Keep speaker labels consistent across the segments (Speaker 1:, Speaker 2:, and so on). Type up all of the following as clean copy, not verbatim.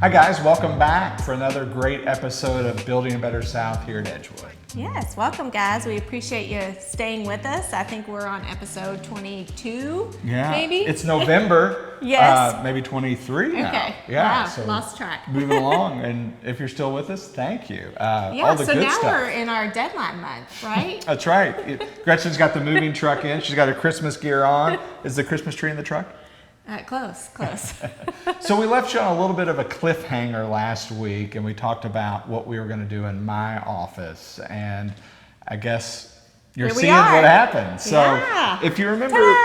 Speaker 1: Hi guys, welcome back for another great episode of Building a Better South here at Edgewood.
Speaker 2: Yes, welcome guys. We appreciate you staying with us. I think we're on episode 22, maybe?
Speaker 1: It's November.
Speaker 2: Yes.
Speaker 1: Maybe 23 now.
Speaker 2: Okay.
Speaker 1: Yeah,
Speaker 2: wow,
Speaker 1: so
Speaker 2: lost track.
Speaker 1: moving along, and if you're still with us, thank you.
Speaker 2: Yeah,
Speaker 1: all the
Speaker 2: so
Speaker 1: good
Speaker 2: now
Speaker 1: stuff.
Speaker 2: we're in our deadline month, right?
Speaker 1: That's right. Gretchen's got the moving truck in. She's got her Christmas gear on. Is the Christmas tree in the truck?
Speaker 2: Close.
Speaker 1: So we left you on a little bit of a cliffhanger last week, and we talked about what we were going to do in my office, and I guess you're seeing what happened. So if you remember,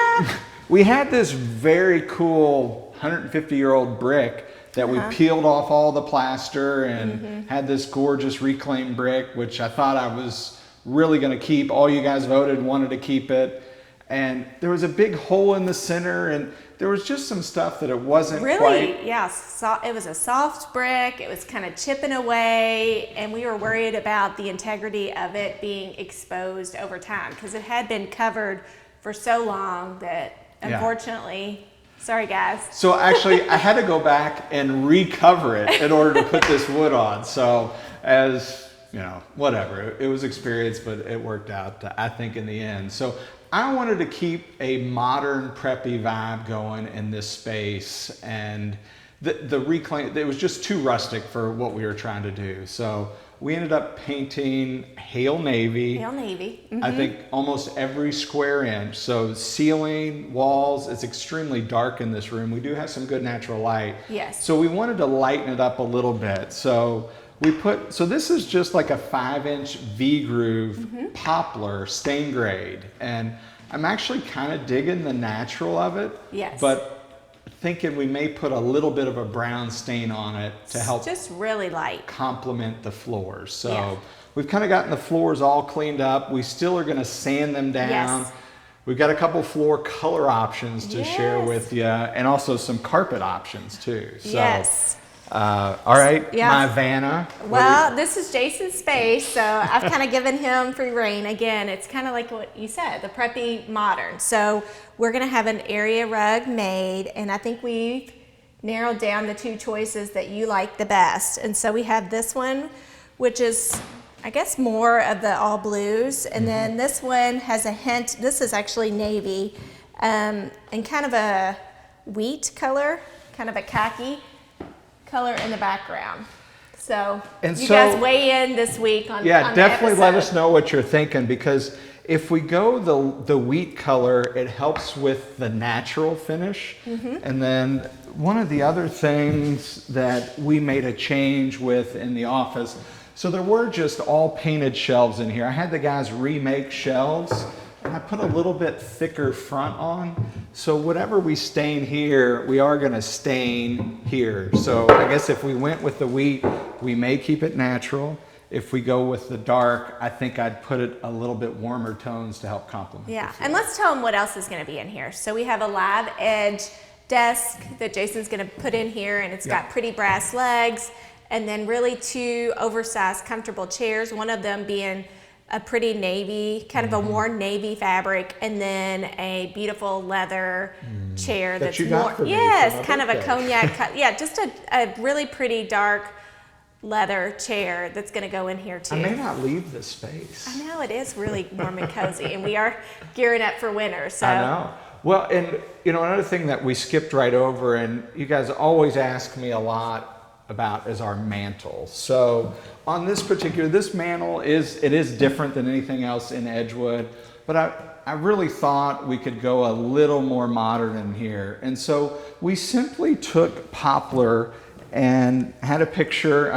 Speaker 1: we had this very cool 150-year-old brick that we peeled off all the plaster and had this gorgeous reclaimed brick, which I thought I was really going to keep. All you guys voted wanted to keep it. And there was a big hole in the center, and there was just some stuff that it wasn't quite.
Speaker 2: Yeah. It was a soft brick. It was kind of chipping away, and we were worried about the integrity of it being exposed over time because it had been covered for so long that unfortunately, sorry guys.
Speaker 1: So actually, I had to go back and recover it in order to put this wood on. So as you know, whatever, it was experience, but it worked out, I think, in the end. So I wanted to keep a modern preppy vibe going in this space, and the reclaim, it was just too rustic for what we were trying to do. So we ended up painting Hail Navy. I think almost every square inch. So ceiling, walls, it's extremely dark in this room. We do have some good natural light.
Speaker 2: Yes.
Speaker 1: So we wanted to lighten it up a little bit. So this is just like a 5-inch V-groove poplar stain grade. And I'm actually kind of digging the natural of it.
Speaker 2: Yes.
Speaker 1: But thinking we may put a little bit of a brown stain on it to help
Speaker 2: just really light
Speaker 1: complement the floors. So we've kind of gotten the floors all cleaned up. We still are going to sand them down.
Speaker 2: Yes.
Speaker 1: We've got a couple floor color options to share with you, and also some carpet options too. So, all right, my Vanna.
Speaker 2: Well, this is Jason's space, so I've kind of given him free reign. Again, it's kind of like what you said, the preppy modern. So we're going to have an area rug made, and I think we've narrowed down the two choices that you like the best. And so we have this one, which is, I guess, more of the all blues, and then this one has a hint. This is actually navy, and kind of a wheat color, kind of a khaki color in the background. So you guys weigh in this week on
Speaker 1: definitely
Speaker 2: the
Speaker 1: let us know what you're thinking, because if we go the wheat color, it helps with the natural finish. And then one of the other things that we made a change with in the office, so there were just all painted shelves in here. I had the guys remake shelves, and I put a little bit thicker front on. So whatever we stain here, we are going to stain here. So I guess if we went with the wheat, we may keep it natural. If we go with the dark, I think I'd put it a little bit warmer tones to help complement.
Speaker 2: Yeah, and let's tell them what else is going to be in here. So we have a live edge desk that Jason's going to put in here, and it's got pretty brass legs, and then really two oversized comfortable chairs, one of them being a pretty navy, kind of a worn navy fabric, and then a beautiful leather chair that's more, kind of a cognac, just a really pretty dark leather chair that's going to go in here too.
Speaker 1: I may not leave this space.
Speaker 2: I know, it is really warm and cozy, and we are gearing up for winter. So
Speaker 1: I know. Well, and you know, another thing that we skipped right over, and you guys always ask me a lot about, is our mantle. So on this mantle is different than anything else in Edgewood, but I really thought we could go a little more modern in here. And so we simply took poplar and had a picture.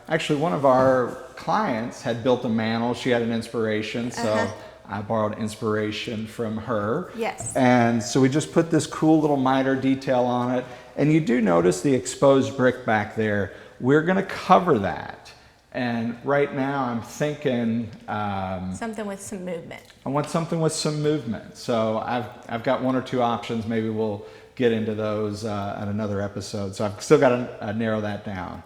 Speaker 1: Actually, one of our clients had built a mantle. She had an inspiration, so I borrowed inspiration from her.
Speaker 2: Yes.
Speaker 1: And so we just put this cool little miter detail on it. And you do notice the exposed brick back there. We're going to cover that. And right now I'm thinking
Speaker 2: something with some movement.
Speaker 1: I want something with some movement. So I've got one or two options. Maybe we'll get into those at another episode. So I've still got to narrow that down.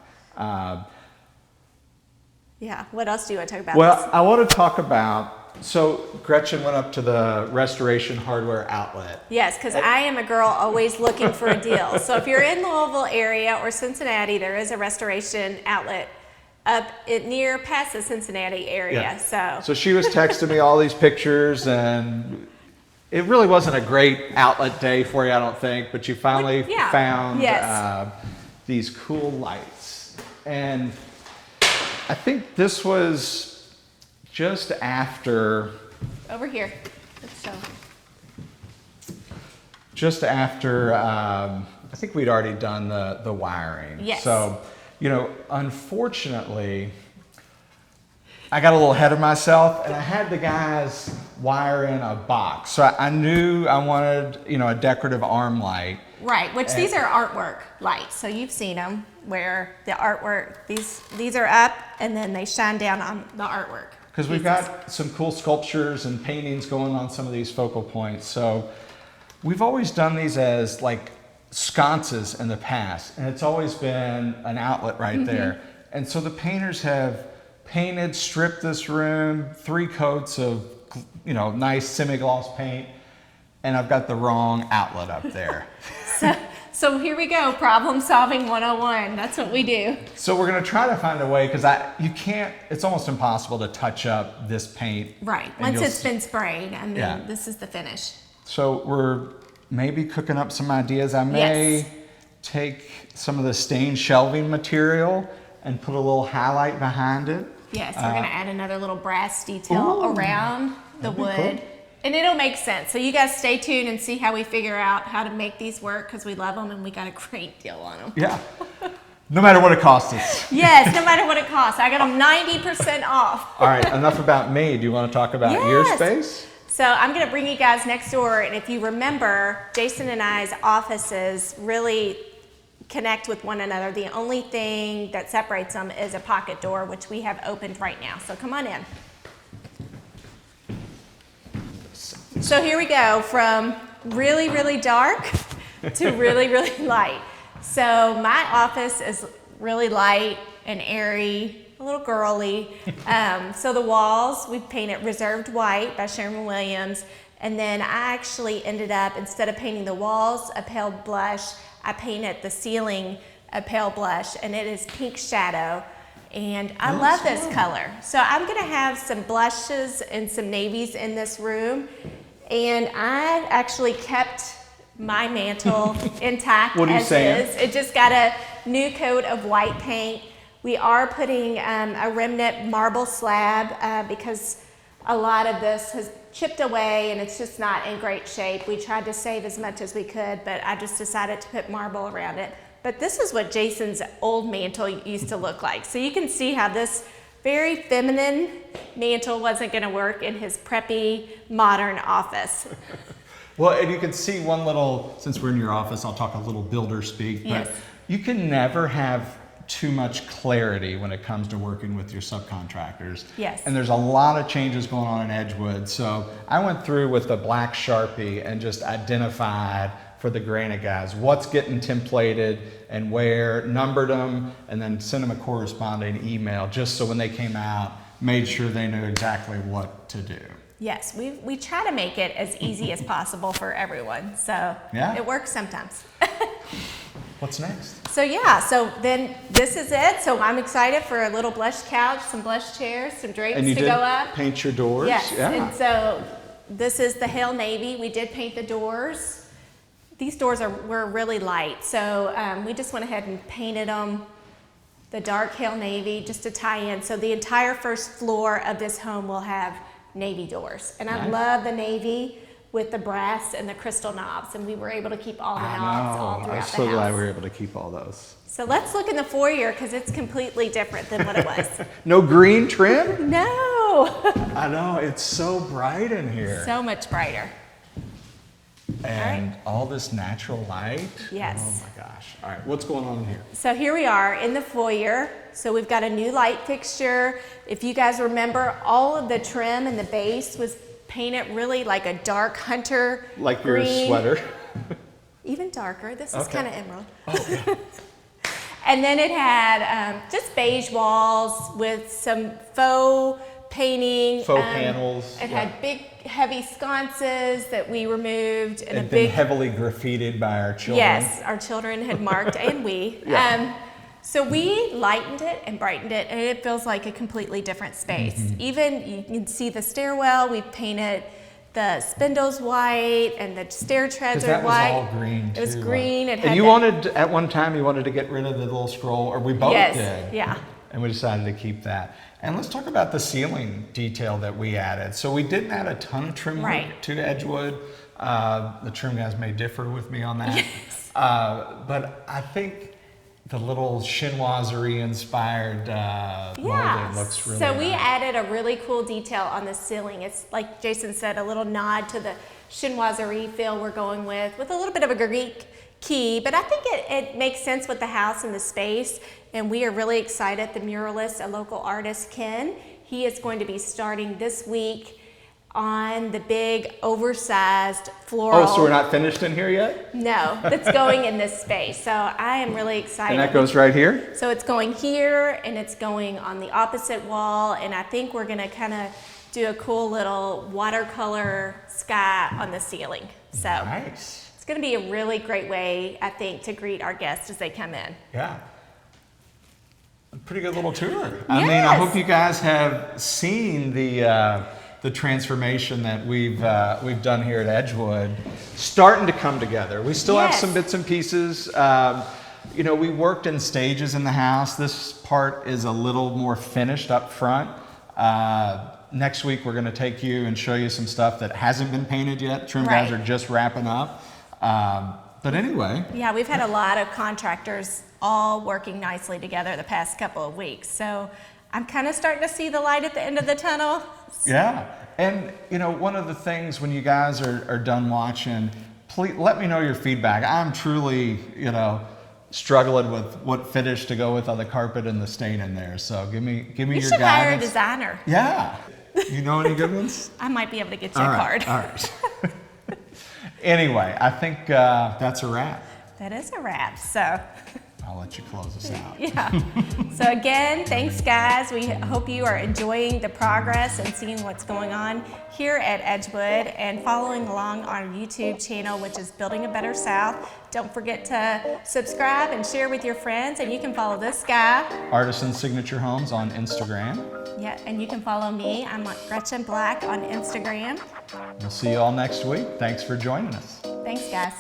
Speaker 2: What else do you want to talk about?
Speaker 1: Well, I want to talk about So Gretchen went up to the Restoration Hardware outlet.
Speaker 2: Yes, because I am a girl always looking for a deal. So if you're in Louisville area or Cincinnati, there is a Restoration outlet up near past the Cincinnati area.
Speaker 1: Yeah. So she was texting me all these pictures, and it really wasn't a great outlet day for you, I don't think, but you finally found these cool lights. And I think this was just after.
Speaker 2: Over here. Let's show.
Speaker 1: Just after, I think we'd already done the wiring.
Speaker 2: Yes.
Speaker 1: So, you know, unfortunately, I got a little ahead of myself, and I had the guys wire in a box. So I knew I wanted, you know, a decorative arm light.
Speaker 2: Right, which these are artwork lights. So you've seen them where the artwork, these are up and then they shine down on the artwork.
Speaker 1: Because we've got some cool sculptures and paintings going on some of these focal points. So we've always done these as like sconces in the past, and it's always been an outlet right there. And so the painters have painted, stripped this room, 3 coats of, you know, nice semi-gloss paint, and I've got the wrong outlet up there.
Speaker 2: So here we go, problem solving 101. That's what we do.
Speaker 1: So we're gonna try to find a way, because you can't, it's almost impossible to touch up this paint.
Speaker 2: Right, once it's been sprayed, I mean, this is the finish.
Speaker 1: So we're maybe cooking up some ideas. I may take some of the stained shelving material and put a little highlight behind it.
Speaker 2: Yes, we're gonna add another little brass detail around the wood. Cool. And it'll make sense. So you guys stay tuned and see how we figure out how to make these work, because we love them and we got a great deal on them.
Speaker 1: Yeah, no matter what it costs us.
Speaker 2: Yes, no matter what it costs. I got them 90% off.
Speaker 1: All right, enough about me. Do you want to talk about your space?
Speaker 2: So I'm gonna bring you guys next door, and if you remember, Jason and I's offices really connect with one another. The only thing that separates them is a pocket door, which we have opened right now. So come on in. So here we go, from really, really dark to really, really light. So my office is really light and airy, a little girly. So the walls, we painted Reserved White by Sherwin-Williams. And then I actually ended up, instead of painting the walls a pale blush, I painted the ceiling a pale blush, and it is pink shadow. And I love this color. So I'm gonna have some blushes and some navies in this room. And I actually kept my mantle intact as is. It just got a new coat of white paint. We are putting a remnant marble slab because a lot of this has chipped away and it's just not in great shape. We tried to save as much as we could, but I just decided to put marble around it. But this is what Jason's old mantle used to look like. So you can see how this very feminine mantle wasn't gonna work in his preppy, modern office.
Speaker 1: Well, and you can see one little, since we're in your office, I'll talk a little builder speak, but you can never have too much clarity when it comes to working with your subcontractors.
Speaker 2: Yes.
Speaker 1: And there's a lot of changes going on in Edgewood. So I went through with the black Sharpie and just identified for the granite guys what's getting templated and where, numbered them, and then sent them a corresponding email just so when they came out, made sure they knew exactly what to do.
Speaker 2: Yes, we try to make it as easy as possible for everyone. So it works sometimes.
Speaker 1: What's next?
Speaker 2: So so then this is it. So I'm excited for a little blush couch, some blush chairs, some drapes
Speaker 1: and you
Speaker 2: to
Speaker 1: did
Speaker 2: go up.
Speaker 1: Paint your doors?
Speaker 2: Yes,
Speaker 1: Yeah.
Speaker 2: and so this is the Hail Navy. We did paint the doors. These doors were really light, so we just went ahead and painted them the dark Hail Navy just to tie in. So the entire first floor of this home will have navy doors. And I love the navy with the brass and the crystal knobs, and we were able to keep all the knobs all throughout the house.
Speaker 1: I'm so glad we were able to keep all those.
Speaker 2: So let's look in the foyer because it's completely different than what it was.
Speaker 1: No green trim?
Speaker 2: No.
Speaker 1: I know, it's so bright in here.
Speaker 2: So much brighter.
Speaker 1: And all this natural light.
Speaker 2: Yes.
Speaker 1: Oh my gosh. All right, what's going on in here?
Speaker 2: So here we are in the foyer. So we've got a new light fixture. If you guys remember, all of the trim and the base was painted really like a dark hunter
Speaker 1: like
Speaker 2: green.
Speaker 1: Your sweater.
Speaker 2: Even darker. This is kind of emerald.
Speaker 1: Oh, yeah.
Speaker 2: And then it had just beige walls with some faux painting.
Speaker 1: Faux panels.
Speaker 2: It had big, heavy sconces that we removed, and
Speaker 1: It'd been heavily graffitied by our children.
Speaker 2: Yes, our children had marked, and we.
Speaker 1: Yeah.
Speaker 2: So we lightened it and brightened it, and it feels like a completely different space. Even you can see the stairwell. We painted the spindles white, and the stair treads are white.
Speaker 1: That was all green too.
Speaker 2: It was green. It had
Speaker 1: and you wanted, at one time, you wanted to get rid of the little scroll, or we both
Speaker 2: yes,
Speaker 1: did.
Speaker 2: yeah.
Speaker 1: And we decided to keep that. And let's talk about the ceiling detail that we added. So we didn't add a ton of trim work to Edgewood. The trim guys may differ with me on that.
Speaker 2: Yes.
Speaker 1: But I think the little chinoiserie inspired molding looks really
Speaker 2: So we
Speaker 1: nice.
Speaker 2: added a really cool detail on the ceiling. It's like Jason said, a little nod to the chinoiserie feel we're going with a little bit of a Greek key, but I think it makes sense with the house and the space, and we are really excited. The muralist, a local artist, Ken, he is going to be starting this week on the big oversized floral.
Speaker 1: Oh, so we're not finished in here yet?
Speaker 2: No, that's going in this space. So I am really excited.
Speaker 1: And that goes right here?
Speaker 2: So it's going here, and it's going on the opposite wall, and I think we're gonna kind of do a cool little watercolor sky on the ceiling. So
Speaker 1: Nice.
Speaker 2: it's gonna be a really great way, I think, to greet our guests as they come in.
Speaker 1: Yeah. A pretty good little tour. I mean, I hope you guys have seen the transformation that we've done here at Edgewood, starting to come together. We still have some bits and pieces. You know, we worked in stages in the house. This part is a little more finished up front. Next week, we're going to take you and show you some stuff that hasn't been painted yet. Trim guys are just wrapping up. But anyway.
Speaker 2: Yeah, we've had a lot of contractors all working nicely together the past couple of weeks. So I'm kind of starting to see the light at the end of the tunnel.
Speaker 1: Yeah. And, you know, one of the things when you guys are done watching, please let me know your feedback. I'm truly, you know, struggling with what finish to go with on the carpet and the stain in there. So give me your guidance.
Speaker 2: You should hire a designer.
Speaker 1: Yeah. You know any good ones?
Speaker 2: I might be able to get you a card.
Speaker 1: All right. Anyway, I think that's a wrap.
Speaker 2: That is a wrap. So
Speaker 1: I'll let you close us out.
Speaker 2: yeah. So again, thanks guys. We hope you are enjoying the progress and seeing what's going on here at Edgewood and following along on our YouTube channel, which is Building a Better South. Don't forget to subscribe and share with your friends, and you can follow this guy.
Speaker 1: Artisan Signature Homes on Instagram.
Speaker 2: Yeah, and you can follow me. I'm Gretchen Black on Instagram.
Speaker 1: We'll see you all next week. Thanks for joining us.
Speaker 2: Thanks guys.